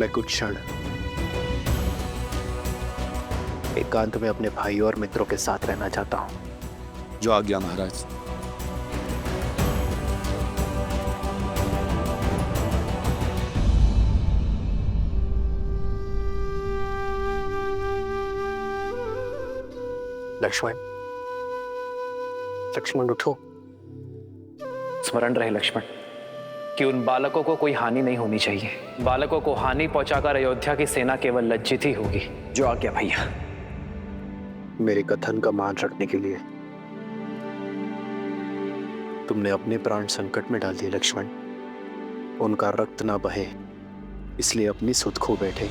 मैं कुछ क्षण एकांत में अपने भाई और मित्रों के साथ रहना चाहता हूं। जो आज्ञा महाराज। लक्ष्मण, लक्ष्मण उठो। स्मरण रहे लक्ष्मण कि उन बालकों को कोई हानि नहीं होनी चाहिए। बालकों को हानि पहुंचाकर अयोध्या की सेना केवल लज्जित ही होगी। जो आज्ञा भैया। मेरे कथन का मान रखने के लिए तुमने अपने प्राण संकट में डाल दिए लक्ष्मण। उनका रक्त ना बहे इसलिए अपनी सुध खो बैठे।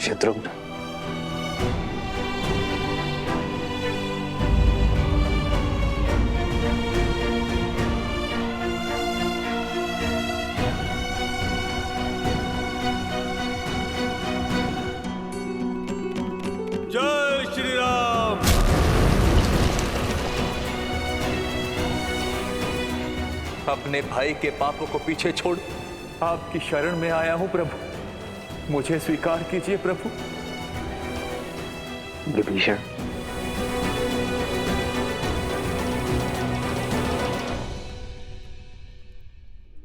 शत्रुघ्न, जय श्री राम। अपने भाई के पापों को पीछे छोड़ आपकी शरण में आया हूं प्रभु, मुझे स्वीकार कीजिए प्रभु। विभीषण,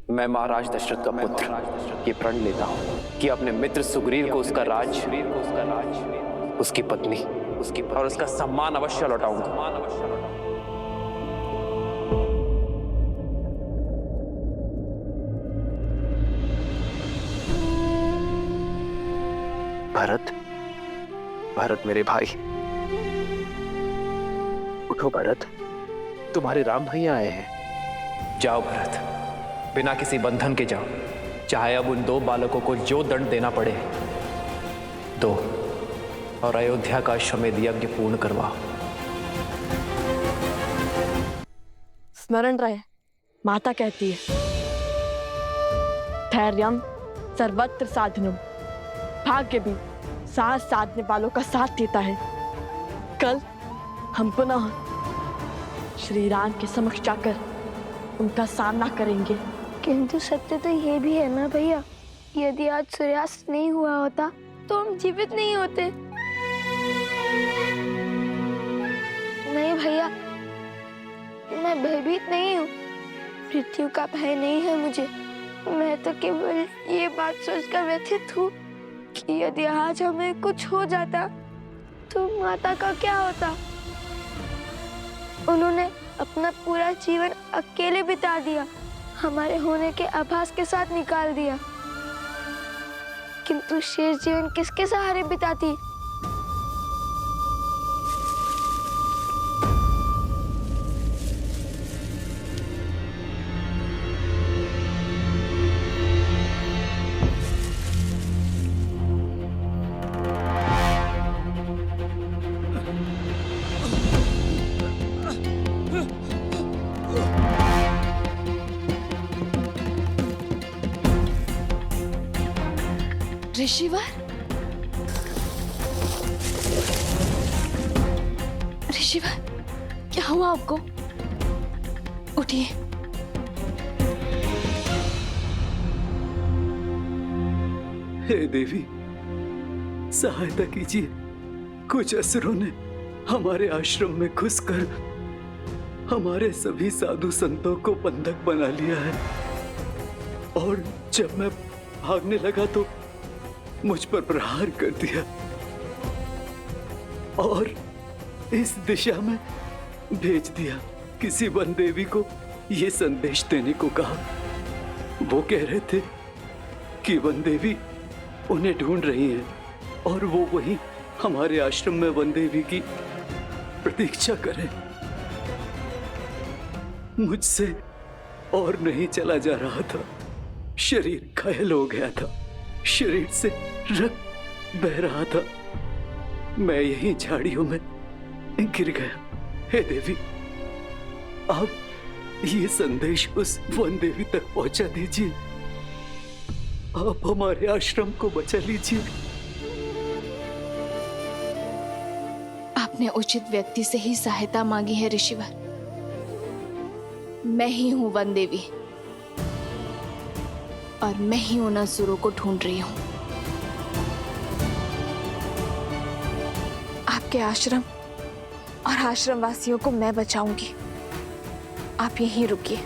मैं महाराज दशरथ का पुत्र ये प्रण लेता हूं कि अपने मित्र सुग्रीव को उसका राज, उसकी पत्नी, और उसका सम्मान अवश्य लौटाऊंगा। भरत, भरत मेरे भाई, उठो भरत, तुम्हारे राम भैया आए हैं। जाओ भरत, बिना किसी बंधन के जाओ। चाहे अब उन दो बालकों को जो दंड देना पड़े दो, और अयोध्या का अश्वमेध यज्ञ पूर्ण करवाओ। स्मरण रहे, माता कहती है, धैर्यम सर्वत्र साधनम। भाग्य भी साथ साधने वालों का साथ देता है। कल हम पुनः श्री राम के समक्ष जाकर उनका सामना करेंगे। किंतु सत्य तो ये भी है ना भैया, यदि आज सूर्यास्त नहीं हुआ होता तो हम जीवित नहीं होते। नहीं भैया, मैं भयभीत नहीं हूँ, मृत्यु का भय नहीं है मुझे। मैं तो केवल ये बात सोचकर व्यथित हूँ कि यदि आज हमें कुछ हो जाता तो माता का क्या होता। उन्होंने अपना पूरा जीवन अकेले बिता दिया, हमारे होने के आभास के साथ निकाल दिया, किंतु शेष जीवन किसके सहारे बिताती। ऋषिवर, ऋषिवर, क्या हुआ आपको? उठिए। हे देवी, सहायता कीजिए। कुछ असुरों ने हमारे आश्रम में घुसकर हमारे सभी साधु संतों को बंधक बना लिया है, और जब मैं भागने लगा तो मुझ पर प्रहार कर दिया और इस दिशा में भेज दिया। किसी वन देवी को यह संदेश देने को कहा। वो कह रहे थे कि वन देवी उन्हें ढूंढ रही हैं और वो वहीं हमारे आश्रम में वन देवी की प्रतीक्षा करें। मुझसे और नहीं चला जा रहा था, शरीर घायल हो गया था, शरीर से रक्त बह रहा था। मैं यहीं झाड़ियों में गिर गया। हे देवी, आप ये संदेश उस वन देवी तक पहुंचा दीजिए। आप हमारे आश्रम को बचा लीजिए। आपने उचित व्यक्ति से ही सहायता मांगी है ऋषिवर। मैं ही हूं वन देवी और मैं ही उन असुरों को ढूंढ रही हूं। आपके आश्रम और आश्रम वासियों को मैं बचाऊंगी। आप यहीं रुकिए,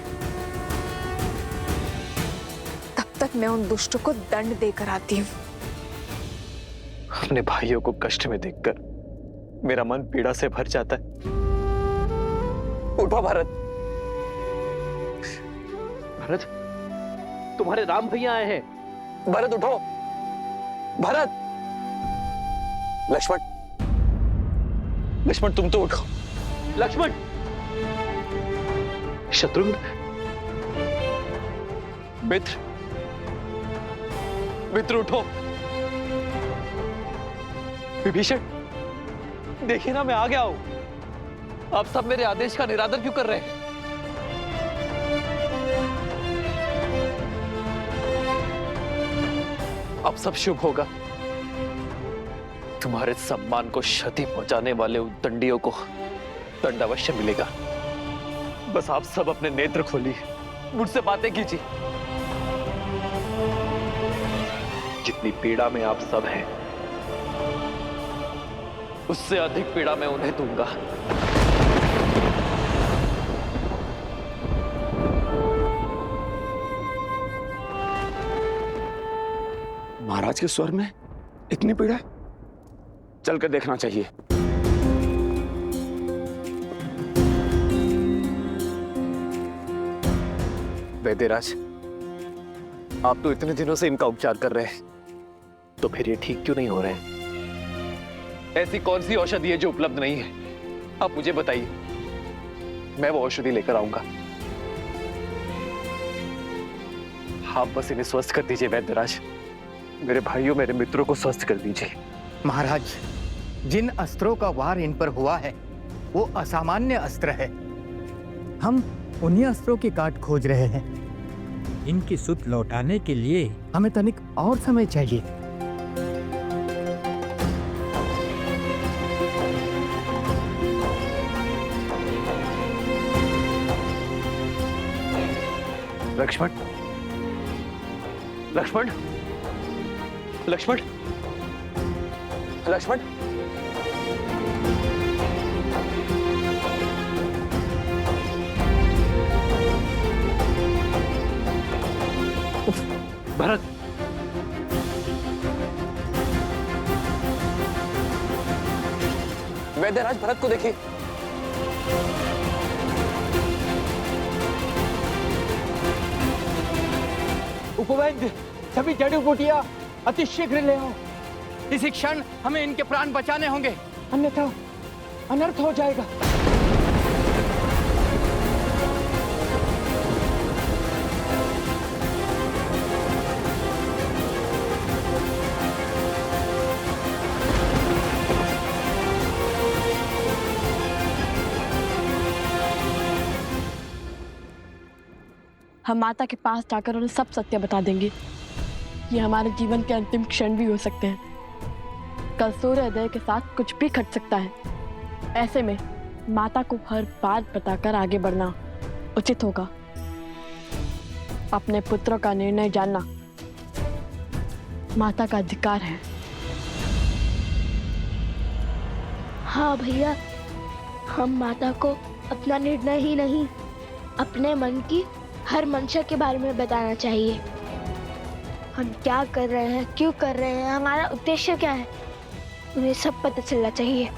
तब तक मैं उन दुष्टों को दंड देकर आती हूँ। अपने भाइयों को कष्ट में देखकर मेरा मन पीड़ा से भर जाता है। उठो भरत। भरत, तुम्हारे राम भैया आए हैं। भरत उठो। भरत। लक्ष्मण, लक्ष्मण तुम तो उठो। लक्ष्मण। शत्रुघ्न। मित्र, मित्र उठो। विभीषण, देखिए ना, मैं आ गया हूं। आप सब मेरे आदेश का निरादर क्यों कर रहे हैं? अब सब शुभ होगा। तुम्हारे सम्मान को क्षति पहुंचाने वाले उद्दंडियों को दंड अवश्य मिलेगा। बस आप सब अपने नेत्र खोलिए, मुझसे बातें कीजिए। जितनी पीड़ा में आप सब हैं, उससे अधिक पीड़ा मैं उन्हें दूंगा। महाराज के स्वर में इतनी पीड़ा, चलकर देखना चाहिए। वैद्यराज, आप तो इतने दिनों से इनका उपचार कर रहे हैं, तो फिर ये ठीक क्यों नहीं हो रहे हैं? ऐसी कौन सी औषधि है जो उपलब्ध नहीं है? आप मुझे बताइए, मैं वो औषधि लेकर आऊंगा। आप बस इन्हें स्वस्थ कर दीजिए वैद्यराज। मेरे भाइयों, मेरे मित्रों को स्वस्थ कर दीजिए। महाराज, जिन अस्त्रों का वार इन पर हुआ है वो असामान्य अस्त्र है। हम उन्हीं अस्त्रों की काट खोज रहे हैं। इनकी सुध लौटाने के लिए हमें तनिक और समय चाहिए। लक्ष्मण, लक्ष्मण, लक्ष्मण, लक्ष्मण। भरत, वैद्यराज, भरत को देखिए। उपवैद्य, सभी जड़ी बूटियां अति शीघ्र ले आओ। इसी क्षण हमें इनके प्राण बचाने होंगे, अन्यथा अनर्थ हो जाएगा। हम माता के पास जाकर उन्हें सब सत्य बता देंगे। ये हमारे जीवन के अंतिम क्षण भी हो सकते हैं। कल सूर्योदय के साथ कुछ भी घट सकता है। ऐसे में माता को हर बात बताकर आगे बढ़ना उचित होगा। अपने पुत्रों का निर्णय जानना माता का अधिकार है। हाँ भैया, हम माता को अपना निर्णय ही नहीं, अपने मन की हर मंशा के बारे में बताना चाहिए। हम क्या कर रहे हैं, क्यों कर रहे हैं, हमारा उद्देश्य क्या है, उन्हें सब पता चलना चाहिए।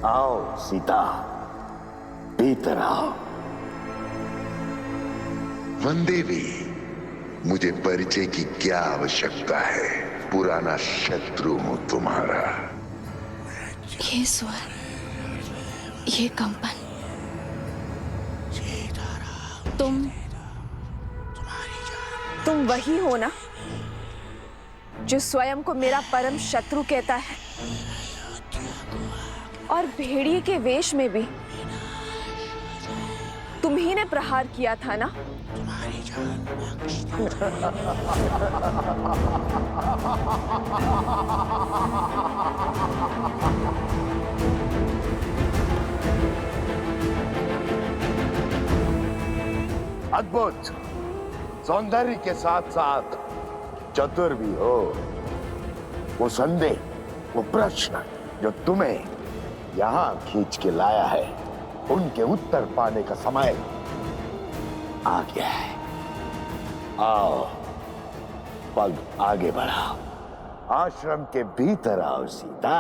आओ सीता, भीतर आओ। वनदेवी, मुझे परिचय की क्या आवश्यकता है? पुराना शत्रु हूं तुम्हारा। ये स्वर, ये कंपन, तुम तुम वही हो ना जो स्वयं को मेरा परम शत्रु कहता है, और भेड़िए के वेश में भी तुम ही ने प्रहार किया था ना? अद्भुत सौंदर्य के साथ साथ चतुर भी हो। वो संदेह, वो प्रश्न जो तुम्हें यहां खींच के लाया है, उनके उत्तर पाने का समय आ गया है। आओ, पग आगे बढ़ाओ, आश्रम के भीतर आओ सीता।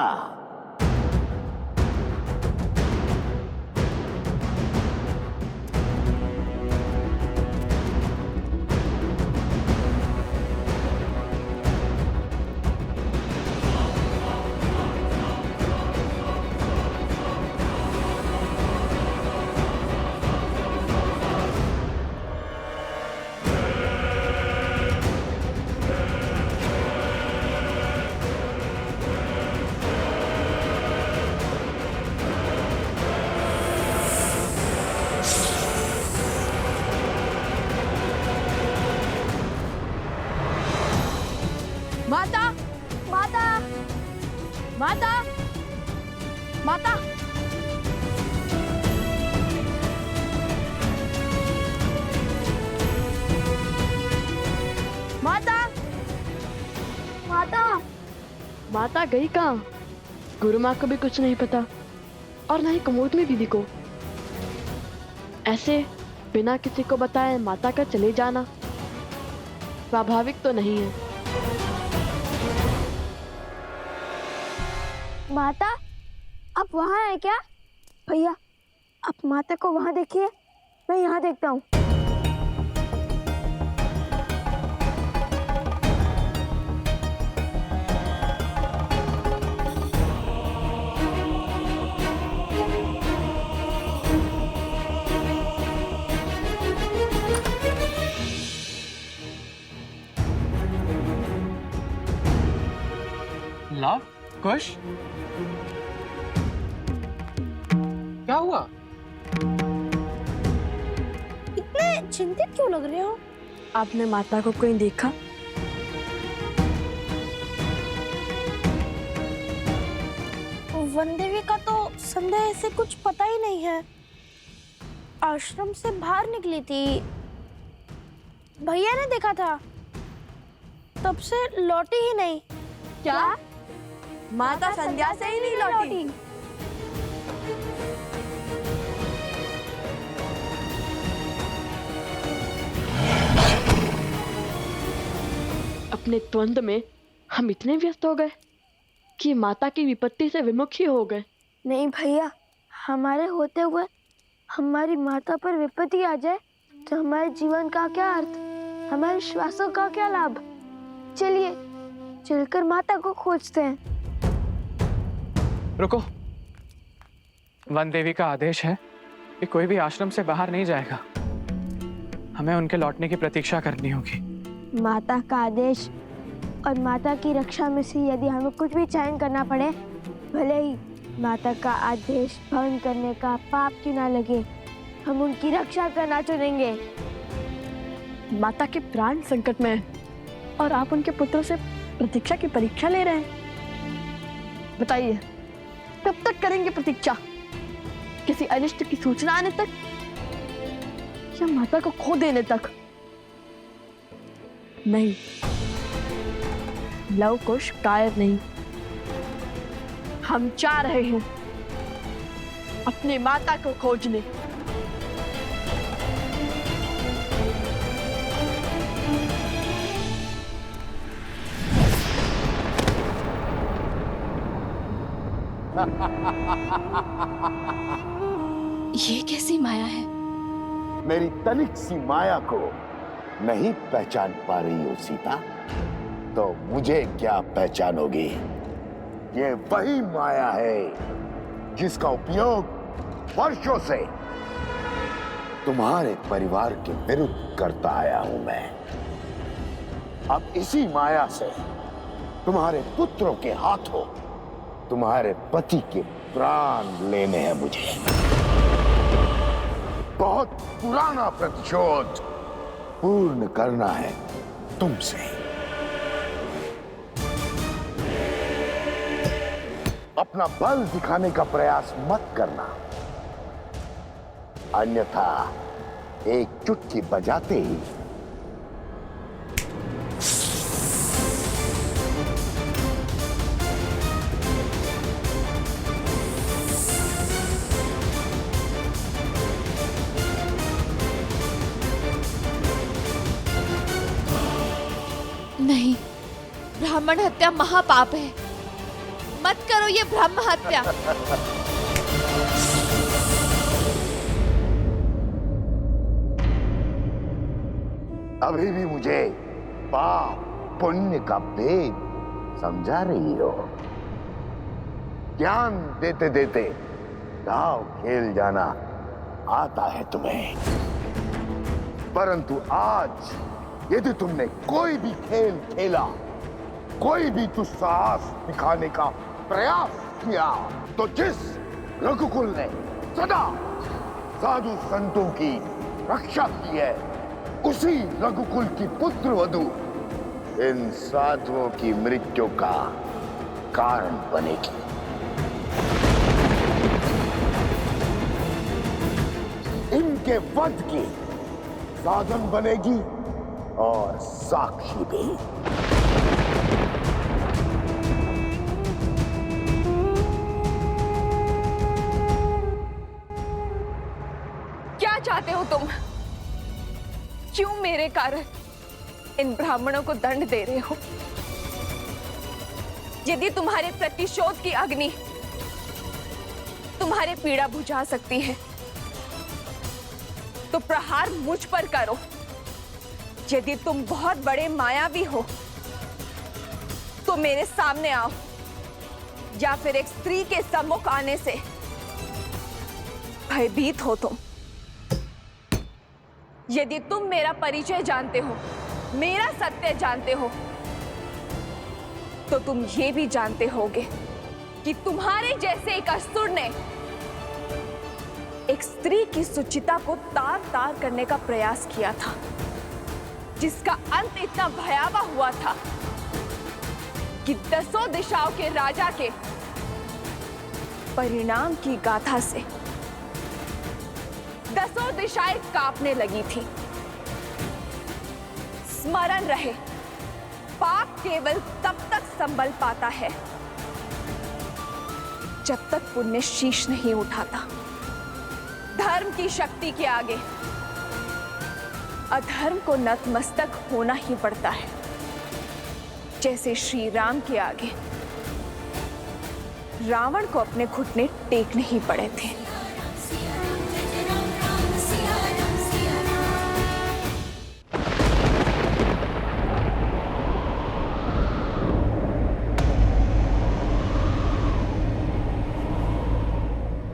माता, माता, माता, माता। माता, माता, माता गई कहाँ? गुरु माँ को भी कुछ नहीं पता, और ना ही कुमुद में दीदी को। ऐसे बिना किसी को बताए माता का चले जाना स्वाभाविक तो नहीं है। माता, आप वहाँ हैं क्या? भैया, आप माता को वहाँ देखिए, मैं यहाँ देखता हूँ। लव, कुश, क्या हुआ? इतने चिंतित क्यों लग रहे हो? आपने माता को कहीं देखा? वनदेवी का तो संदेह से कुछ पता ही नहीं है। आश्रम से बाहर निकली थी, भैया ने देखा था, तब से लौटी ही नहीं। क्या? माता संध्या से ही नहीं लौटी? अपने द्वंद में हम इतने व्यस्त हो गए कि माता की विपत्ति से विमुख ही हो गए। नहीं भैया, हमारे होते हुए हमारी माता पर विपत्ति आ जाए तो हमारे जीवन का क्या अर्थ, हमारे श्वासों का क्या लाभ? चलिए चलकर माता को खोजते हैं। रुको, वन देवी का आदेश है कि कोई भी आश्रम से बाहर नहीं जाएगा। हमें उनके लौटने की प्रतीक्षा करनी होगी। माता का आदेश और माता की रक्षा में से यदि हमें कुछ भी चयन करना पड़े, भले ही माता का आदेश भंग करने का पाप क्यों ना लगे, हम उनकी रक्षा करना चुनेंगे। माता के प्राण संकट में है और आप उनके पुत्र से प्रतीक्षा की परीक्षा ले रहे हैं। बताइए, कब तक करेंगे प्रतीक्षा? किसी अनिष्ट की सूचना आने तक या माता को खो देने तक? नहीं, लव कुश कायर नहीं। हम जा रहे हैं अपने माता को खोजने। ये कैसी माया है? मेरी तनिक सी माया को नहीं पहचान पा रही हो सीता, तो मुझे क्या पहचानोगी? ये वही माया है जिसका उपयोग वर्षों से तुम्हारे परिवार के विरुद्ध करता आया हूं मैं। अब इसी माया से तुम्हारे पुत्रों के हाथों तुम्हारे पति के प्राण लेने हैं मुझे। बहुत पुराना प्रतिशोध पूर्ण करना है तुमसे। अपना बल दिखाने का प्रयास मत करना, अन्यथा एक चुटकी बजाते ही नहीं, ब्राह्मण हत्या महापाप है। मत करो ये ब्रह्म हत्या। अभी भी मुझे पाप पुण्य का भेद समझा रही हो। ज्ञान देते देते दाव खेल जाना आता है तुम्हें, परंतु आज यदि तुमने कोई भी खेल खेला, कोई भी दुस्साहस दिखाने का प्रयास किया, तो जिस रघुकुल ने सदा साधु संतों की रक्षा की है, उसी रघुकुल की पुत्र वधू इन साधुओं की मृत्यु का कारण बनेगी। इनके वध की साधन बनेगी और साक्षी भी। क्या चाहते हो तुम? क्यों मेरे कारण इन ब्राह्मणों को दंड दे रहे हो? यदि तुम्हारे प्रतिशोध की अग्नि तुम्हारे पीड़ा बुझा सकती है, तो प्रहार मुझ पर करो। यदि तुम बहुत बड़े मायावी हो, तो मेरे सामने आओ, या फिर एक स्त्री के सम्मुख आने से भयभीत हो तुम। यदि तुम मेरा परिचय जानते हो, मेरा सत्य जानते हो, तो तुम ये भी जानते होगे कि तुम्हारे जैसे एक असुर ने एक स्त्री की सुचिता को तार तार करने का प्रयास किया था, जिसका अंत इतना भयावह हुआ था कि 10 दिशाओं के राजा के परिणाम की गाथा से 10 दिशाएं कांपने लगी थी। स्मरण रहे, पाप केवल तब तक संभल पाता है जब तक पुण्य शीश नहीं उठाता। धर्म की शक्ति के आगे अधर्म को नतमस्तक होना ही पड़ता है, जैसे श्री राम के आगे रावण को अपने घुटने टेकने ही पड़े थे।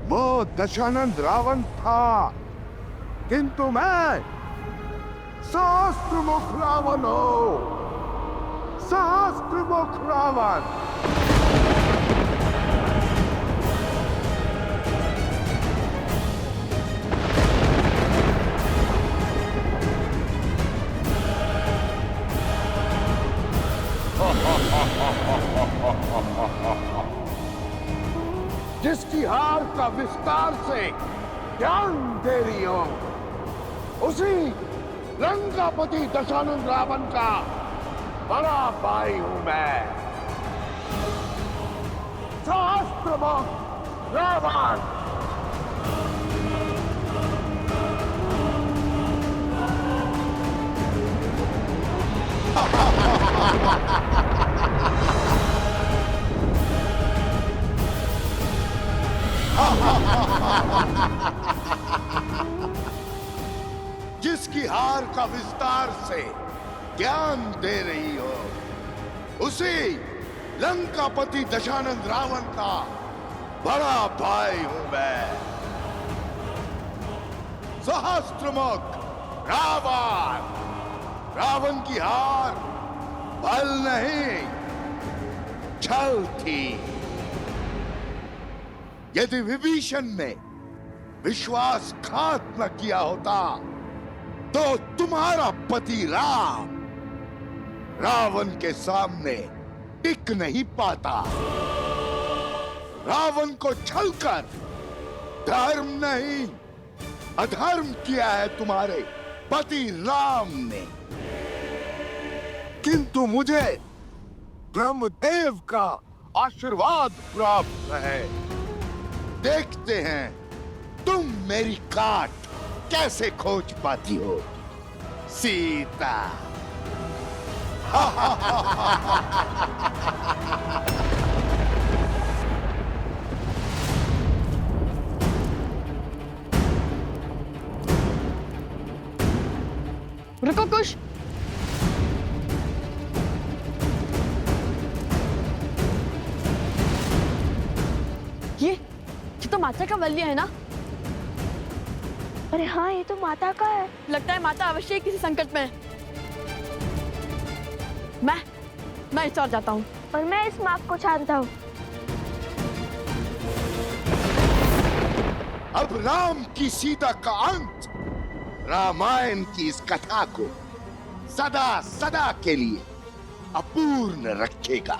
वो दशानंद रावण था, किंतु मैं सहस्त्रमुख रावण हूं। सहस्त्रमुख रावण। जिसकी हार का विस्तार से ज्ञान दे रही हो, उसी लंकापति दशानंद रावण का बड़ा भाई हूं मैं। सहस्त्रमुख रावण। जिसकी हार का विस्तार से ज्ञान दे रही हो, उसी लंकापति दशानंद रावण का बड़ा भाई हूं मैं। सहस्त्रमुख रावण। रावण की हार बल नहीं, छल थी। यदि विभीषण ने विश्वासघात न किया होता तो तुम्हारा पति राम रावण के सामने टिक नहीं पाता। रावण को छलकर धर्म नहीं अधर्म किया है तुम्हारे पति राम ने। किंतु मुझे ब्रह्मदेव का आशीर्वाद प्राप्त है। देखते हैं तुम मेरी काट कैसे खोज पाती हो सीता। रुको कुश। ये तो माता का वल्य है ना? अरे हाँ, ये तो माता का है। लगता है माता अवश्य ही किसी संकट में है। मैं इस ओर जाता हूँ। और मैं इस माप को छानता हूँ। अब राम की सीता का अंत रामायण की इस कथा को सदा सदा के लिए अपूर्ण रखेगा।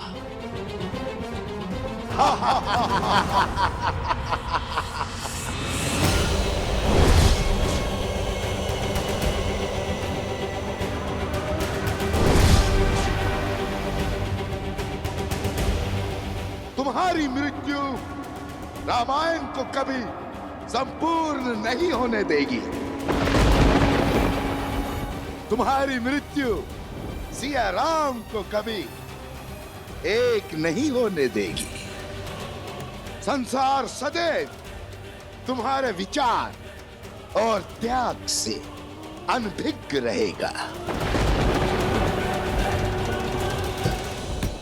तुम्हारी मृत्यु रामायण को कभी संपूर्ण नहीं होने देगी। तुम्हारी मृत्यु सिया राम को कभी एक नहीं होने देगी। संसार सदैव तुम्हारे विचार और त्याग से अनभिज्ञ रहेगा।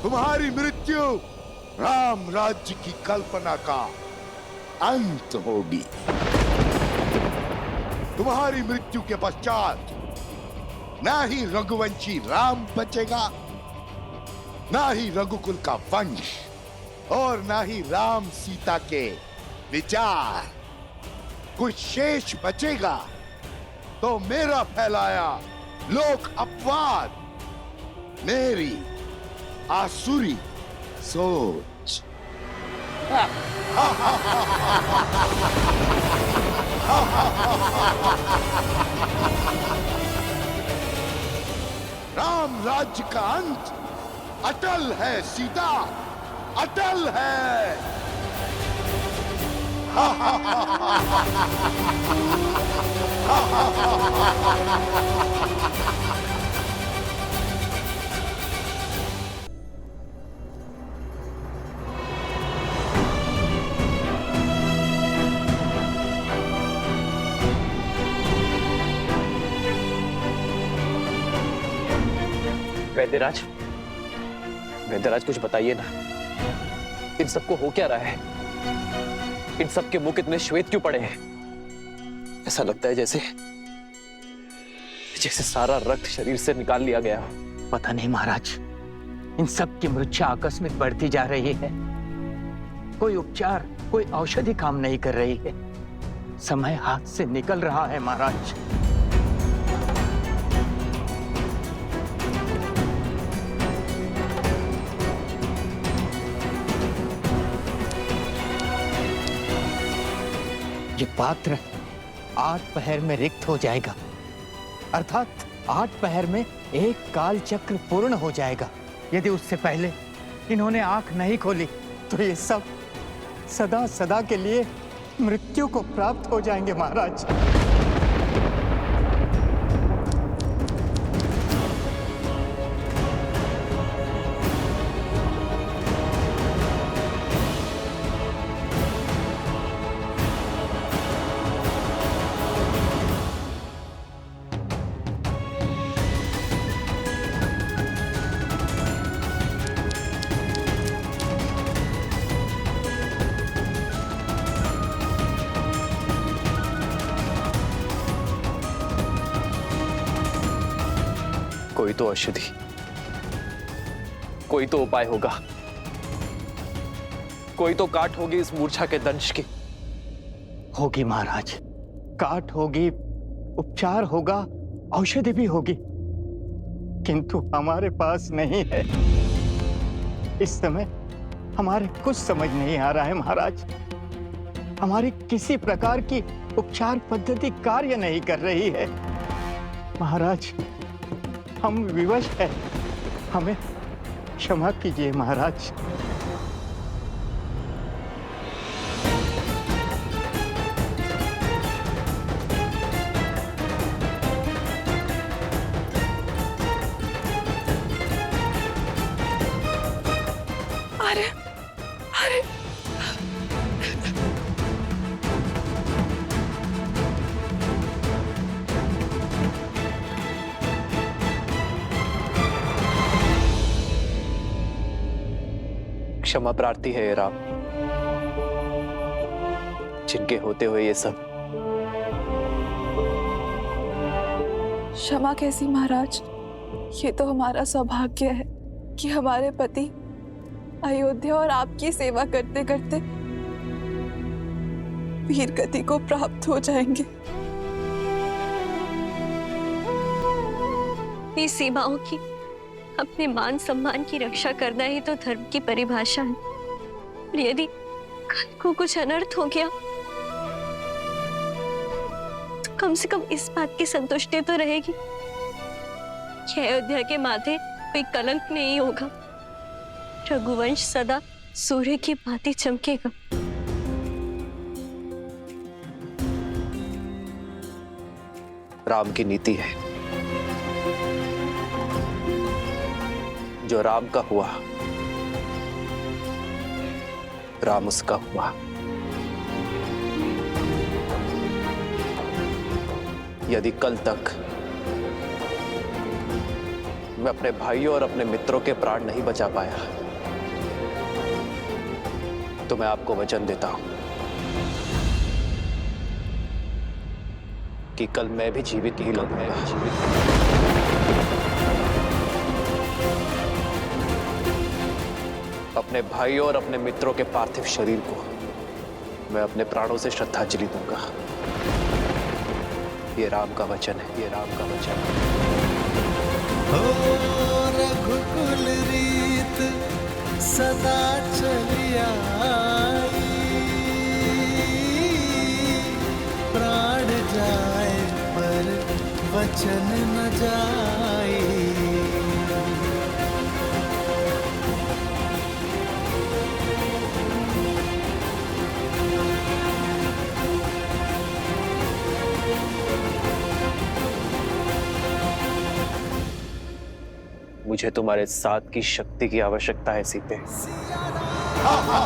तुम्हारी मृत्यु राम राज्य की कल्पना का अंत होगी। तुम्हारी मृत्यु के पश्चात ना ही रघुवंशी राम बचेगा, ना ही रघुकुल का वंश, और ना ही राम सीता के विचार। कुछ शेष बचेगा तो मेरा फैलाया लोक अपवाद, मेरी आसुरी सोच। राम राज्य का अंत अटल है सीता, अटल है। वैद्यराज, वैद्यराज कुछ बताइए ना, इन सबको हो क्या रहा है? इन सबके मुख इतने श्वेत क्यों पड़े हैं? ऐसा लगता है जैसे जैसे सारा रक्त शरीर से निकाल लिया गया हो। पता नहीं महाराज, इन सब की मृत्यु आकस्मिक बढ़ती जा रही है। कोई उपचार, कोई औषधि काम नहीं कर रही है। समय हाथ से निकल रहा है महाराज। ये पात्र 8 पहर में रिक्त हो जाएगा, अर्थात 8 पहर में एक काल चक्र पूर्ण हो जाएगा। यदि उससे पहले इन्होंने आंख नहीं खोली तो ये सब सदा सदा के लिए मृत्यु को प्राप्त हो जाएंगे महाराज। कोई तो औषधि, कोई तो उपाय होगा, कोई तो काट होगी इस मूर्छा के दंश की। होगी महाराज, काट होगी, उपचार होगा, औषधि भी होगी, किंतु हमारे पास नहीं है। इस समय हमारे कुछ समझ नहीं आ रहा है महाराज। हमारी किसी प्रकार की उपचार पद्धति कार्य नहीं कर रही है महाराज। हम विवश हैं, हमें क्षमा कीजिए महाराज। अरे अरे क्षमा प्रार्थी है ये राम, जिनके होते हुए ये सब। क्षमा कैसी महाराज, ये तो हमारा सौभाग्य है कि हमारे पति अयोध्या और आपकी सेवा करते करते वीर गति को प्राप्त हो जाएंगे। अपनी सीमाओं की, अपने मान सम्मान की रक्षा करना ही तो धर्म की परिभाषा है। और यदि कल को कुछ अनर्थ हो गया तो कम से कम इस बात की संतुष्टि तो रहेगी कि अयोध्या के माथे कोई कलंक नहीं होगा। रघुवंश सदा सूर्य की भांति चमकेगा। राम की नीति है, जो राम का हुआ, राम उसका हुआ। यदि कल तक मैं अपने भाइयों और अपने मित्रों के प्राण नहीं बचा पाया, तो मैं आपको वचन देता हूं कि कल मैं भी जीवित ही लौटूंगा। अपने भाइयों और अपने मित्रों के पार्थिव शरीर को मैं अपने प्राणों से श्रद्धांजलि दूंगा। ये राम का वचन है, ये राम का वचन है। रघुकुल रीत सदा चली आई, प्राण जाए पर वचन न जाए। मुझे तुम्हारे साथ की शक्ति की आवश्यकता है सीते।